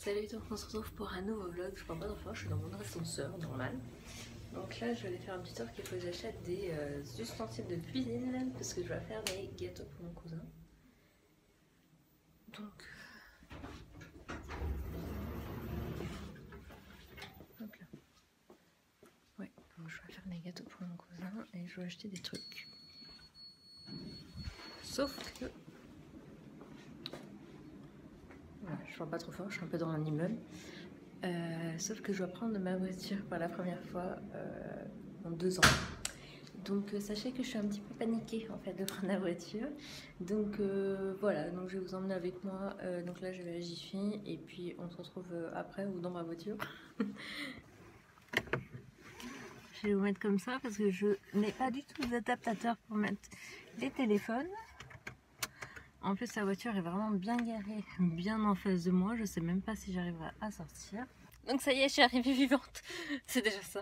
Salut, donc on se retrouve pour un nouveau vlog. Je prends pas d'enfant, je suis dans mon ascenseur normal. Donc là, je vais aller faire un petit tour qu'il faut que j'achète des ustensiles de cuisine parce que je vais faire des gâteaux pour mon cousin. Donc, hop là. Ouais, donc je vais faire des gâteaux pour mon cousin et je vais acheter des trucs. Sauf que. Voilà, je parle pas trop fort, je suis un peu dans mon immeuble. Sauf que je dois prendre ma voiture pour la première fois en 2 ans. Donc sachez que je suis un petit peu paniquée en fait de prendre la voiture. Donc voilà, donc je vais vous emmener avec moi. Donc là je vais à Jiffy et puis on se retrouve après ou dans ma voiture. Je vais vous mettre comme ça parce que je n'ai pas du tout d'adaptateur pour mettre les téléphones. En plus la voiture est vraiment bien garée, bien en face de moi. Je sais même pas si j'arriverai à sortir. Donc ça y est, je suis arrivée vivante. C'est déjà ça.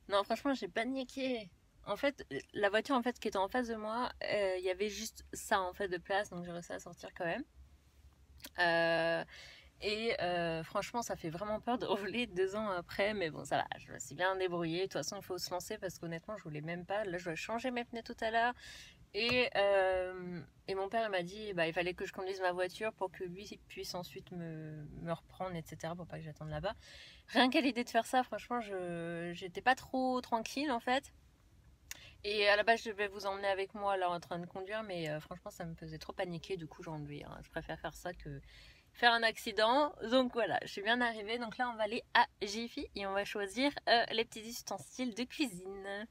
Non, franchement, j'ai paniqué. En fait, la voiture en fait qui était en face de moi, il y avait juste ça en fait de place, donc j'ai réussi à sortir quand même. Franchement, ça fait vraiment peur de rouler 2 ans après, mais bon, ça va, je me suis bien débrouillée. De toute façon, il faut se lancer parce qu'honnêtement, je voulais même pas. Là, je dois changer mes pneus tout à l'heure. Et mon père m'a dit bah, il fallait que je conduise ma voiture pour que lui puisse ensuite me reprendre, etc. pour pas que j'attende là-bas. Rien qu'à l'idée de faire ça, franchement, j'étais pas trop tranquille en fait. Et à la base, je devais vous emmener avec moi là en train de conduire, mais franchement, ça me faisait trop paniquer. Du coup, j'ai enlevé. Hein. Je préfère faire ça que faire un accident. Donc voilà, je suis bien arrivée. Donc là, on va aller à Jiffy et on va choisir les petits ustensiles de cuisine.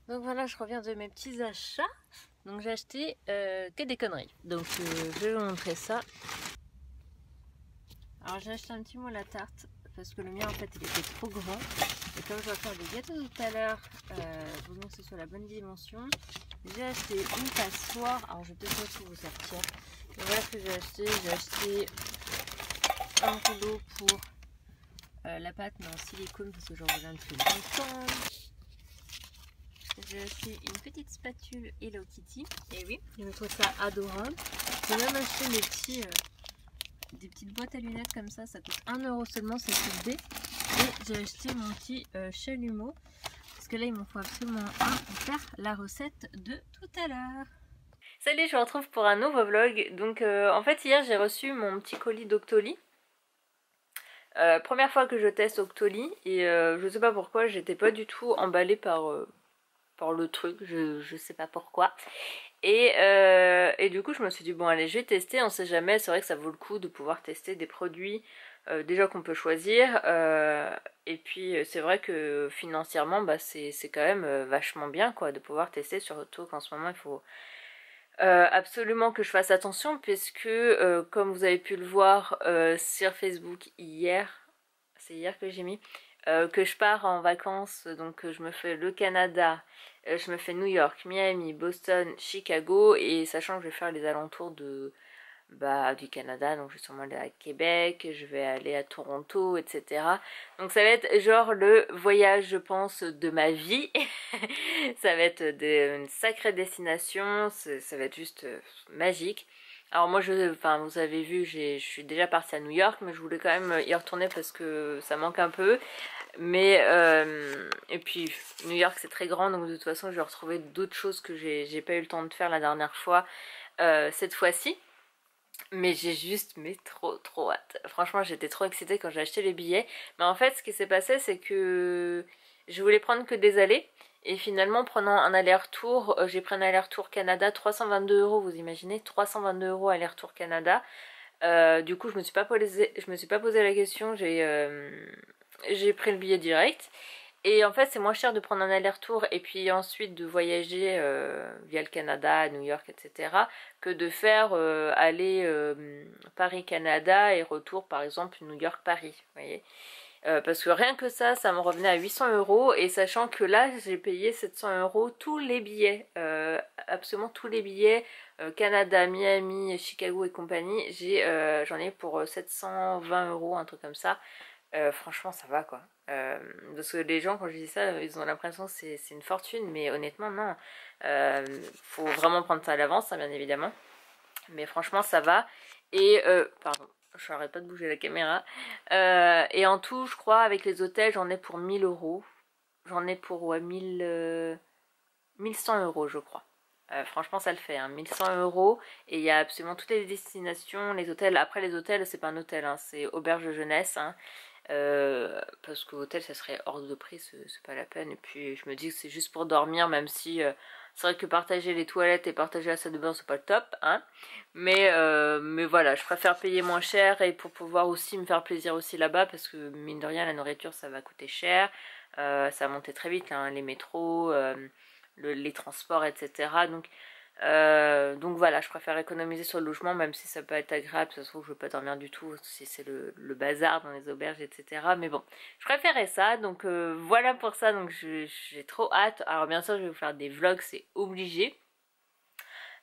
Donc voilà, je reviens de mes petits achats. Donc j'ai acheté que des conneries. Donc je vais vous montrer ça. Alors j'ai acheté un petit moule à tarte parce que le mien en fait il était trop grand. Et comme je vais faire des gâteaux tout à l'heure, pour que ce soit la bonne dimension, j'ai acheté une passoire. Alors je vais peut-être pas tout vous sortir. Mais voilà ce que j'ai acheté. J'ai acheté un rouleau pour la pâte mais en silicone parce que j'en reviens depuis longtemps. J'ai acheté une petite spatule Hello Kitty. Et oui, je trouve ça adorable. J'ai même acheté des petites boîtes à lunettes comme ça. Ça coûte 1 € seulement, c'est toute B. Et j'ai acheté mon petit chalumeau. Parce que là, il m'en faut absolument un pour faire la recette de tout à l'heure. Salut, je vous retrouve pour un nouveau vlog. Donc en fait, hier, j'ai reçu mon petit colis d'Octoly. Première fois que je teste Octoly. Et je sais pas pourquoi, j'étais pas du tout emballée par le truc, je sais pas pourquoi. Et du coup je me suis dit bon allez je vais tester, on sait jamais, c'est vrai que ça vaut le coup de pouvoir tester des produits déjà qu'on peut choisir. Et puis c'est vrai que financièrement bah, c'est quand même vachement bien quoi de pouvoir tester, surtout qu'en ce moment il faut absolument que je fasse attention puisque comme vous avez pu le voir sur Facebook hier, c'est hier que j'ai mis, que je pars en vacances, donc je me fais le Canada, je me fais New York, Miami, Boston, Chicago, et sachant que je vais faire les alentours du Canada, donc je vais sûrement aller à Québec, je vais aller à Toronto, etc. Donc ça va être genre le voyage, je pense, de ma vie. Ça va être une sacrée destination, ça va être juste magique. Alors moi, vous avez vu, je suis déjà partie à New York, mais je voulais quand même y retourner parce que ça manque un peu. Mais, et puis New York c'est très grand, donc de toute façon je vais retrouver d'autres choses que j'ai pas eu le temps de faire la dernière fois, cette fois-ci. Mais j'ai juste, trop hâte. Franchement j'étais trop excitée quand j'ai acheté les billets. Mais en fait ce qui s'est passé c'est que je voulais prendre que des allers. Et finalement prenant un aller-retour, j'ai pris un aller-retour Canada, 322 €, vous imaginez, 322 € aller-retour Canada. Du coup je me suis pas posé la question, j'ai pris le billet direct. Et en fait c'est moins cher de prendre un aller-retour et puis ensuite de voyager via le Canada, New York, etc. que de faire aller Paris-Canada et retour par exemple New York-Paris, vous voyez. Parce que rien que ça me revenait à 800 € et sachant que là j'ai payé 700 € tous les billets, absolument tous les billets, Canada, Miami, Chicago et compagnie, j'en ai pour 720 €, un truc comme ça. Franchement ça va quoi. Parce que les gens quand je dis ça ils ont l'impression que c'est une fortune, mais honnêtement non. Faut vraiment prendre ça à l'avance, hein, bien évidemment. Mais franchement ça va. Et pardon, je n'arrête pas de bouger la caméra. Et en tout je crois avec les hôtels j'en ai pour 1000 €. J'en ai pour ouais, 1100 € je crois. Franchement ça le fait, hein, 1100 € et il y a absolument toutes les destinations, les hôtels. Après les hôtels c'est pas un hôtel, hein, c'est auberge de jeunesse, hein, parce que hôtel ça serait hors de prix, c'est pas la peine. Et puis je me dis que c'est juste pour dormir, même si c'est vrai que partager les toilettes et partager la salle de bain c'est pas le top, hein. Mais voilà, je préfère payer moins cher et pour pouvoir aussi me faire plaisir aussi là-bas, parce que mine de rien la nourriture ça va coûter cher, ça va monter très vite, hein, les métros, les transports, etc. Donc voilà, je préfère économiser sur le logement, même si ça peut être agréable. Ça se trouve, je ne veux pas dormir du tout, si c'est le bazar dans les auberges, etc. Mais bon, je préférais ça, donc voilà pour ça. Donc j'ai trop hâte. Alors bien sûr, je vais vous faire des vlogs, c'est obligé.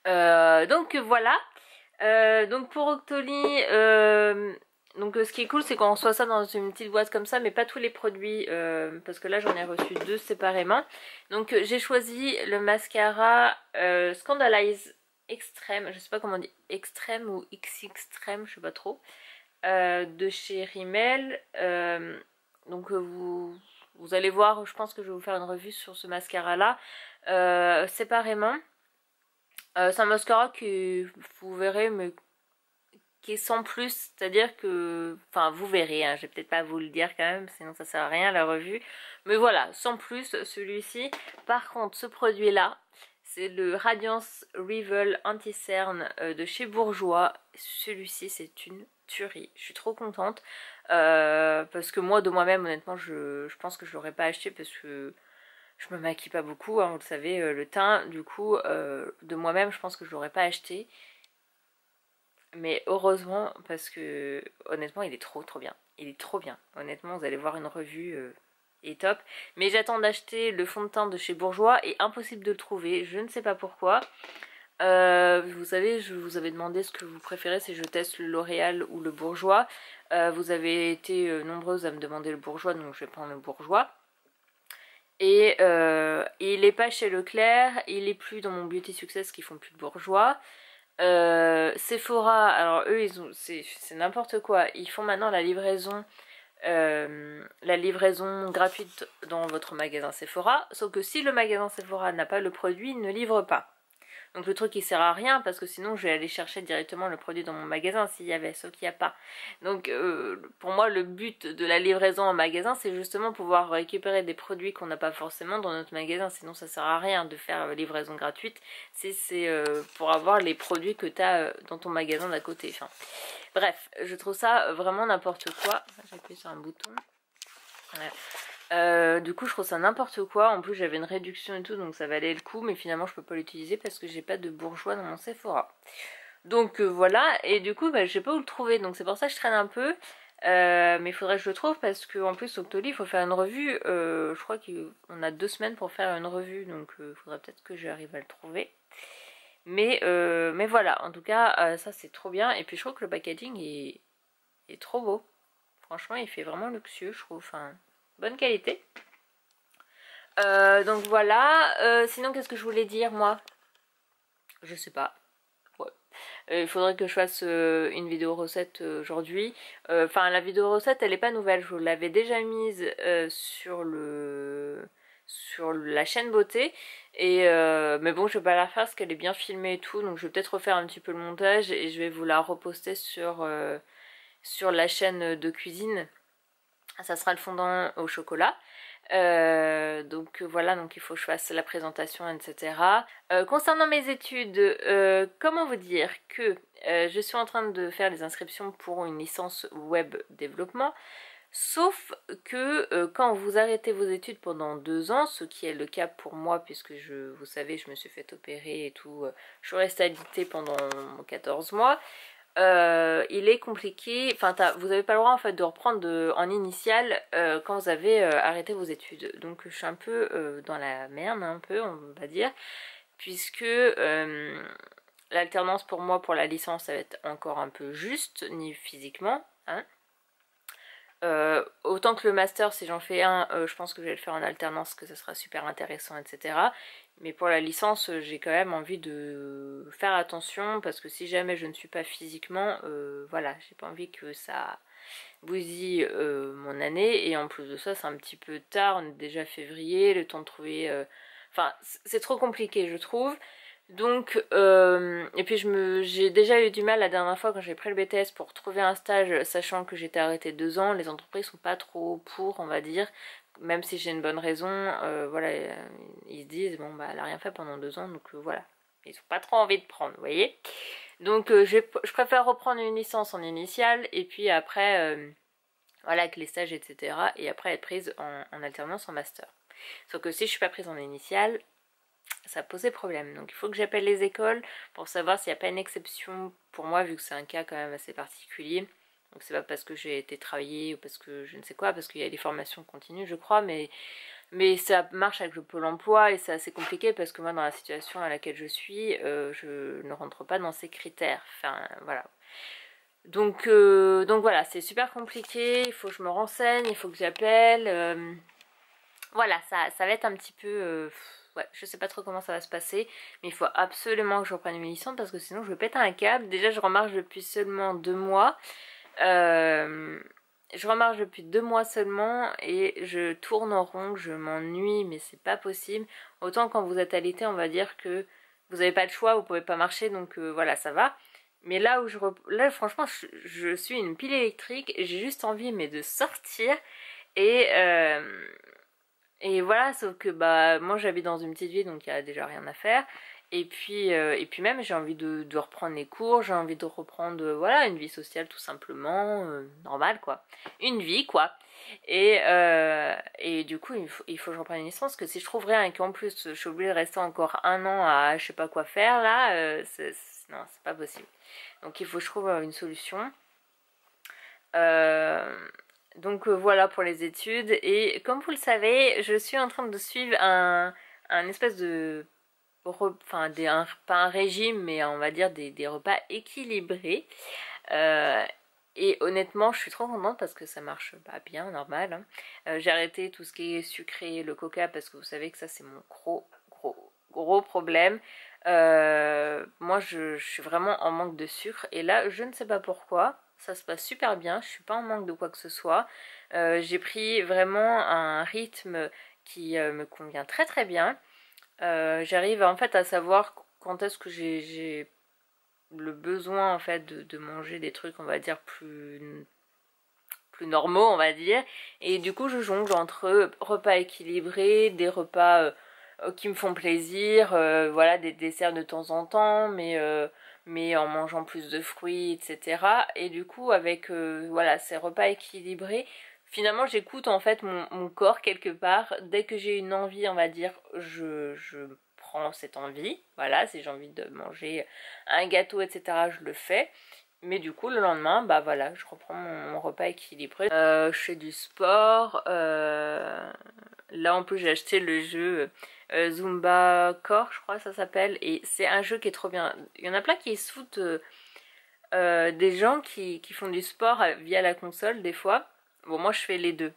Donc voilà. Donc pour Octoly, donc ce qui est cool c'est qu'on reçoit ça dans une petite boîte comme ça, mais pas tous les produits, parce que là j'en ai reçu 2 séparément. Donc j'ai choisi le mascara Scandalize Extreme, je sais pas comment on dit, Extreme ou X Extreme, je sais pas trop, de chez Rimmel. Donc vous allez voir, je pense que je vais vous faire une revue sur ce mascara là séparément. C'est un mascara que vous verrez, mais qui est sans plus, c'est-à-dire que, enfin vous verrez, hein, je vais peut-être pas vous le dire quand même, sinon ça sert à rien la revue, mais voilà, sans plus celui-ci. Par contre ce produit-là, c'est le Radiance Reveal Anti-Cerne de chez Bourjois. Celui-ci c'est une tuerie, je suis trop contente, parce que moi de moi-même honnêtement je pense que je l'aurais pas acheté parce que je me maquille pas beaucoup, hein, vous le savez, le teint, du coup, de moi-même, je pense que je l'aurais pas acheté. Mais heureusement, parce que honnêtement, il est trop bien. Il est trop bien. Honnêtement, vous allez voir une revue, il est top. Mais j'attends d'acheter le fond de teint de chez Bourjois et impossible de le trouver. Je ne sais pas pourquoi. Vous savez, je vous avais demandé ce que vous préférez, si je teste le L'Oréal ou le Bourjois. Vous avez été nombreuses à me demander le Bourjois, donc je vais prendre le Bourjois. Et il est pas chez Leclerc, il est plus dans mon Beauty Success qui font plus de Bourjois. Sephora, alors eux ils ont c'est n'importe quoi, ils font maintenant la livraison gratuite dans votre magasin Sephora, sauf que si le magasin Sephora n'a pas le produit, il ne livre pas. Donc le truc il sert à rien, parce que sinon je vais aller chercher directement le produit dans mon magasin s'il y avait, sauf qu'il n'y a pas. Donc pour moi le but de la livraison en magasin c'est justement pouvoir récupérer des produits qu'on n'a pas forcément dans notre magasin, sinon ça sert à rien de faire livraison gratuite si c'est pour avoir les produits que tu as dans ton magasin d'à côté. Enfin, bref, je trouve ça vraiment n'importe quoi. J'ai appuyé sur un bouton. Ouais. Du coup je trouve ça n'importe quoi. En plus j'avais une réduction et tout, donc ça valait le coup, mais finalement je peux pas l'utiliser parce que j'ai pas de Bourjois dans mon Sephora. Donc voilà, et du coup bah, je sais pas où le trouver, donc c'est pour ça que je traîne un peu. Mais il faudrait que je le trouve, parce qu'en plus Octoly il faut faire une revue, je crois qu'on a 2 semaines pour faire une revue, donc il faudrait peut-être que j'arrive à le trouver. Mais voilà, en tout cas ça c'est trop bien, et puis je trouve que le packaging est trop beau. Franchement il fait vraiment luxueux je trouve, enfin bonne qualité. Donc voilà, sinon qu'est-ce que je voulais dire moi? Je sais pas. Ouais. Il faudrait que je fasse une vidéo recette aujourd'hui. Enfin la vidéo recette elle est pas nouvelle, je vous l'avais déjà mise sur la chaîne beauté. Mais bon je vais pas la refaire parce qu'elle est bien filmée et tout, donc je vais peut-être refaire un petit peu le montage et je vais vous la reposter sur la chaîne de cuisine. Ça sera le fondant au chocolat. Donc voilà, donc il faut que je fasse la présentation, etc. Concernant mes études, comment vous dire que je suis en train de faire les inscriptions pour une licence web développement. Sauf que quand vous arrêtez vos études pendant 2 ans, ce qui est le cas pour moi, puisque vous savez, je me suis fait opérer et tout, je suis restée alitée pendant 14 mois. Il est compliqué, enfin vous n'avez pas le droit en fait de reprendre en initial quand vous avez arrêté vos études. Donc je suis un peu dans la merde, un peu on va dire, puisque l'alternance pour moi pour la licence ça va être encore un peu juste, ni physiquement, hein. Autant que le master, si j'en fais un, je pense que je vais le faire en alternance, que ça sera super intéressant, etc. Mais pour la licence, j'ai quand même envie de faire attention, parce que si jamais je ne suis pas physiquement, voilà, j'ai pas envie que ça bousille mon année. Et en plus de ça, c'est un petit peu tard, on est déjà février, le temps de trouver... Enfin, c'est trop compliqué, je trouve. Donc, et puis j'ai déjà eu du mal la dernière fois quand j'ai pris le BTS pour trouver un stage, sachant que j'étais arrêtée 2 ans. Les entreprises sont pas trop pour, on va dire, même si j'ai une bonne raison. Voilà, ils se disent bon bah elle a rien fait pendant 2 ans, donc voilà, ils ont pas trop envie de prendre, vous voyez. Donc je préfère reprendre une licence en initiale et puis après, voilà, avec les stages, etc. Et après être prise en alternance en master. Sauf que si je suis pas prise en initiale, ça posait problème. Donc il faut que j'appelle les écoles pour savoir s'il n'y a pas une exception pour moi, vu que c'est un cas quand même assez particulier. Donc c'est pas parce que j'ai été travailler ou parce que je ne sais quoi, parce qu'il y a des formations continues, je crois, mais ça marche avec le pôle emploi et c'est assez compliqué parce que moi, dans la situation à laquelle je suis, je ne rentre pas dans ces critères. Enfin, voilà. Donc voilà, c'est super compliqué, il faut que je me renseigne, il faut que j'appelle. Voilà, ça va être un petit peu... ouais, je sais pas trop comment ça va se passer, mais il faut absolument que je reprenne mes licences parce que sinon je vais péter un câble. Déjà, je remarche depuis seulement 2 mois. Euh, je remarche depuis 2 mois seulement et je tourne en rond, je m'ennuie, mais c'est pas possible. Autant quand vous êtes à l'été, on va dire que vous n'avez pas le choix, vous pouvez pas marcher, donc voilà, ça va. Mais là où là franchement, je suis une pile électrique, j'ai juste envie mais de sortir et et voilà, sauf que bah moi j'habite dans une petite ville donc il y a déjà rien à faire. Et puis même j'ai envie de reprendre les cours, j'ai envie de reprendre voilà une vie sociale tout simplement, normale quoi. Une vie quoi. Et du coup il faut que je reprenne une licence parce que si je trouve rien et qu'en plus je suis obligée de rester encore un an à je sais pas quoi faire là, non c'est pas possible. Donc il faut que je trouve une solution. Euh, donc voilà pour les études. Et comme vous le savez, je suis en train de suivre un espèce de... Enfin, pas un régime, mais on va dire des repas équilibrés. Euh, et honnêtement, je suis trop contente parce que ça marche pas bien, normal. Hein. J'ai arrêté tout ce qui est sucré, le coca, parce que vous savez que ça c'est mon gros problème. Moi je suis vraiment en manque de sucre et là je ne sais pas pourquoi, ça se passe super bien, je suis pas en manque de quoi que ce soit. J'ai pris vraiment un rythme qui me convient très très bien. J'arrive en fait à savoir quand est-ce que j'ai le besoin en fait de manger des trucs on va dire plus normaux on va dire, et du coup je jongle entre repas équilibrés, des repas qui me font plaisir, voilà, des desserts de temps en temps, mais en mangeant plus de fruits, etc. Et du coup, avec voilà, ces repas équilibrés, finalement, j'écoute en fait mon corps quelque part. Dès que j'ai une envie, on va dire, je prends cette envie. Voilà, si j'ai envie de manger un gâteau, etc., je le fais. Mais du coup, le lendemain, bah voilà, je reprends mon repas équilibré. Je fais du sport. Là, en plus, j'ai acheté le jeu Zumba Core, je crois que ça s'appelle. Et c'est un jeu qui est trop bien. Il y en a plein qui se foutent des gens qui font du sport via la console, des fois. Bon, moi, je fais les deux.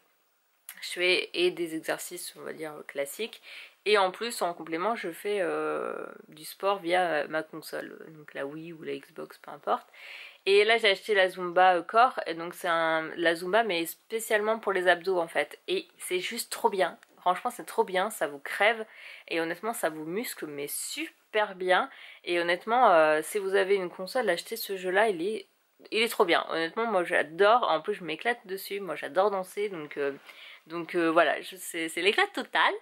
Je fais et des exercices, on va dire, classiques. Et en plus, en complément, je fais du sport via ma console. Donc la Wii ou la Xbox, peu importe. Et là j'ai acheté la Zumba Core, et donc c'est la Zumba mais spécialement pour les abdos en fait. Et c'est juste trop bien, franchement c'est trop bien, ça vous crève et honnêtement ça vous muscle mais super bien. Et honnêtement si vous avez une console, achetez ce jeu là, il est trop bien. Honnêtement moi j'adore, en plus je m'éclate dessus, moi j'adore danser donc voilà, c'est l'éclat total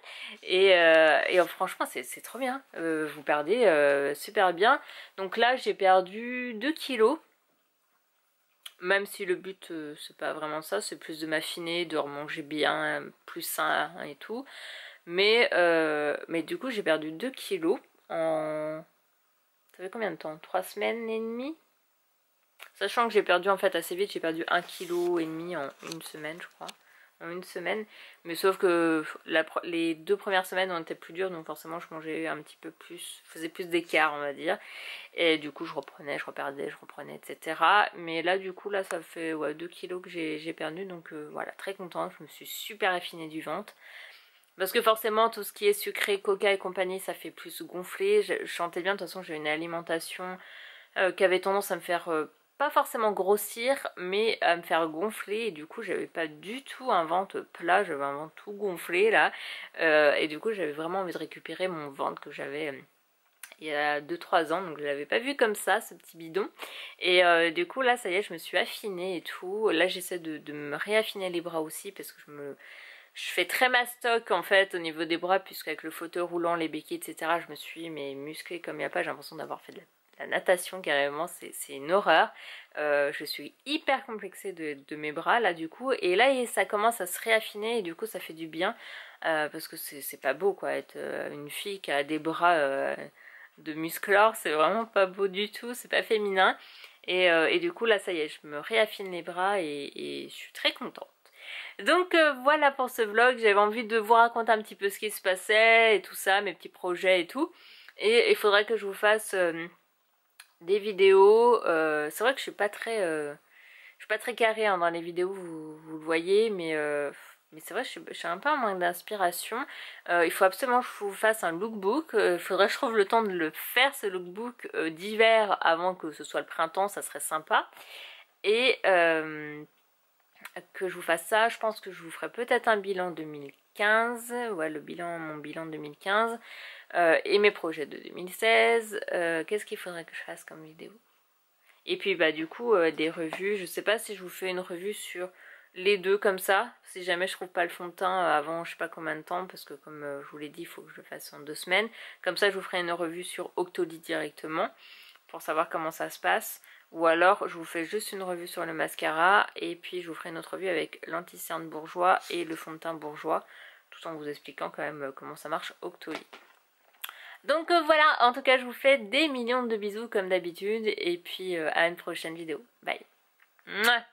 et franchement c'est trop bien, vous perdez super bien. Donc là j'ai perdu 2 kilos. Même si le but, c'est pas vraiment ça, c'est plus de m'affiner, de remanger bien, plus sain et tout. Mais du coup, j'ai perdu 2 kilos en... Ça fait combien de temps? 3 semaines et demie? Sachant que j'ai perdu en fait assez vite, j'ai perdu 1,5 kg en une semaine, je crois. en une semaine. Mais sauf que les 2 premières semaines ont été plus dures, donc forcément je mangeais un petit peu plus, je faisais plus d'écart on va dire. Et du coup je reprenais, je reperdais, je reprenais, etc. Mais là du coup là ça fait 2 kilos que j'ai perdu, donc voilà, très contente, je me suis super affinée du ventre. Parce que forcément tout ce qui est sucré, coca et compagnie ça fait plus gonfler. Je sentais bien, de toute façon j'ai une alimentation qui avait tendance à me faire pas forcément grossir mais à me faire gonfler, et du coup j'avais pas du tout un ventre plat, j'avais un ventre tout gonflé là, et du coup j'avais vraiment envie de récupérer mon ventre que j'avais il y a 2-3 ans, donc je l'avais pas vu comme ça, ce petit bidon. Et du coup là ça y est, je me suis affinée et tout. Là j'essaie de me réaffiner les bras aussi, parce que je fais très mastoc en fait au niveau des bras, puisqu'avec le fauteuil roulant, les béquilles, etc. je me suis musclée comme il n'y a pas, j'ai l'impression d'avoir fait de la natation carrément, c'est une horreur. Je suis hyper complexée de mes bras là du coup, et là ça commence à se réaffiner et du coup ça fait du bien, parce que c'est pas beau quoi, être une fille qui a des bras de musclore, c'est vraiment pas beau du tout, c'est pas féminin. Et du coup là ça y est, je me réaffine les bras et je suis très contente. Donc voilà pour ce vlog, j'avais envie de vous raconter un petit peu ce qui se passait et tout ça, mes petits projets et tout. Et il faudrait que je vous fasse des vidéos. C'est vrai que je suis pas très carrée hein, dans les vidéos, vous le voyez, mais c'est vrai que je suis un peu en manque d'inspiration. Il faut absolument que je vous fasse un lookbook. Il faudrait que je trouve le temps de le faire, ce lookbook d'hiver, avant que ce soit le printemps, ça serait sympa. Et que je vous fasse ça, je pense que je vous ferai peut-être un bilan 2015, ouais, mon bilan 2015, et mes projets de 2016. Qu'est-ce qu'il faudrait que je fasse comme vidéo? Et puis bah du coup des revues, je sais pas si je vous fais une revue sur les deux comme ça, si jamais je trouve pas le fond de teint avant je sais pas combien de temps, parce que comme je vous l'ai dit, il faut que je le fasse en 2 semaines. Comme ça je vous ferai une revue sur Octoly directement, pour savoir comment ça se passe. Ou alors je vous fais juste une revue sur le mascara, et puis je vous ferai une autre revue avec l'anti-cerne bourgeois et le fond de teint bourgeois, tout en vous expliquant quand même comment ça marche Octoly. Donc voilà, en tout cas je vous fais des millions de bisous comme d'habitude, et puis à une prochaine vidéo. Bye. Mouah.